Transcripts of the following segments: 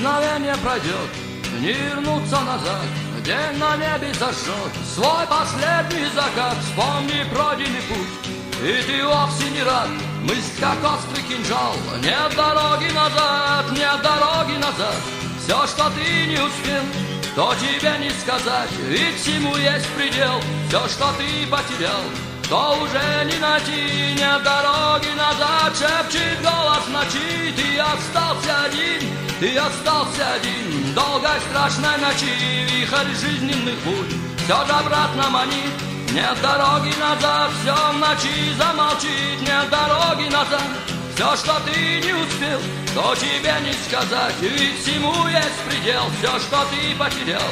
мгновение пройдет, не вернуться назад. День на небе зажжет свой последний закат. Вспомни пройденный путь, и ты вовсе не рад. Мысль, как острый кинжал, нет дороги назад, нет дороги назад. Все, что ты не успел, то тебе не сказать, ведь всему есть предел. Все, что ты потерял, то уже не найти, нет дороги назад. Шепчет голос ночи, ты остался один, ты остался один. Долгой страшной ночи, вихрь жизненных бурь все же обратно манит. Нет дороги назад, все в ночи замолчит, нет дороги назад. Все, что ты не успел, то тебе не сказать, ведь всему есть предел. Все, что ты потерял,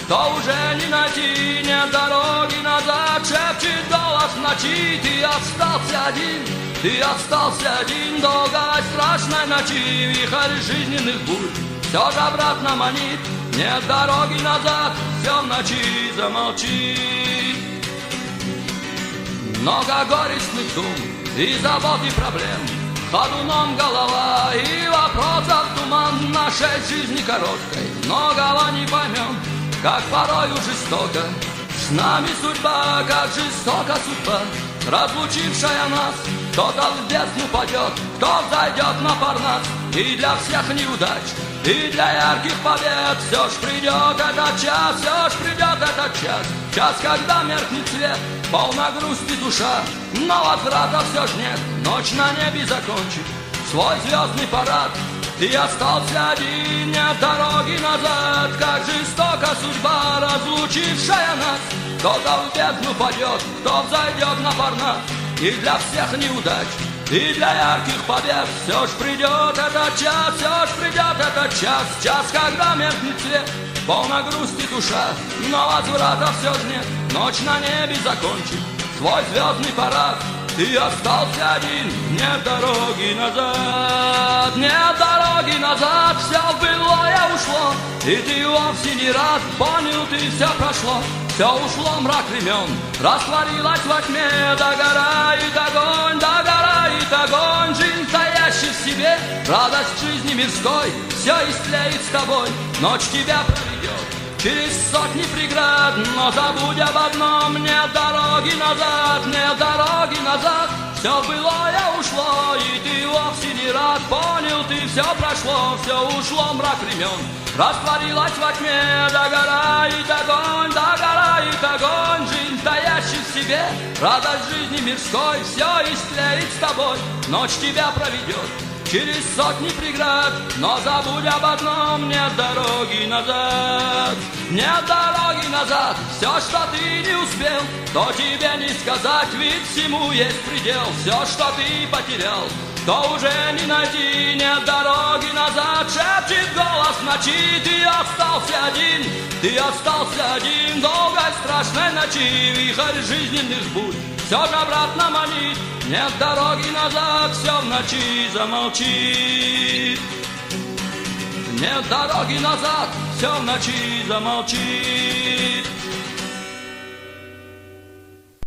то уже не найти, нет дороги назад. Шепчет голос ночи, ты остался один, ты остался один. Долгой страшной ночи, вихрь жизненных бурь все же обратно манит. Нет дороги назад, все в ночи замолчит. Много горестных дум и забот и проблем, ходуном голова и вопросов туман. Нашей жизни короткой многого не поймем, как порою жестоко с нами судьба, как жестока судьба, разлучившая нас. Кто-то в бездну падет, кто взойдет на Парнас. И для всех неудач, и для ярких побед все ж придет этот час, все ж придет этот час. Час, когда меркнет свет, полна грусти душа, но возврата все ж нет. Ночь на небе закончит свой звездный парад. Ты остался один, нет дороги назад, как жестока судьба, разлучившая нас. Кто-то в бездну падет, кто взойдет на Парнас. И для всех неудач, и для ярких побед все ж придет этот час, все ж придет этот час. Час, когда меркнет свет, полна грусти душа, но возврата все ж нет. Ночь на небе закончит свой звездный парад. Ты остался один, нет дороги назад, нет дороги назад. Все былое ушло, и ты вовсе не рад. Понял ты, все прошло, все ушло, мрак времен растворилась во тьме. Догорает огонь, догорает огонь. Жизнь, стоящий в себе, радость жизни мирской, все истлеет с тобой. Ночь тебя проведет через сотни преград, но забудь об одном, нет дороги назад, нет дороги назад. Все былое ушло, и ты вовсе не рад. Понял ты, все прошло, все ушло, мрак времен растворилась во тьме. Догорает огонь, догорает огонь. Жизнь, стоящий в себе, радость жизни мирской, все истлеет с тобой. Ночь тебя проведет через сотни преград, но забудь об одном, нет дороги назад, нет дороги назад. Все, что ты не успел, то тебе не сказать, ведь всему есть предел. Все, что ты потерял, то уже не найти, нет дороги назад. Шепчет голос ночи, ты остался один, ты остался один. Долгой страшной ночи, вихрь жизненных бурь все же обратно манит. Нет дороги назад, все в ночи замолчит. Нет дороги назад, все в ночи замолчит.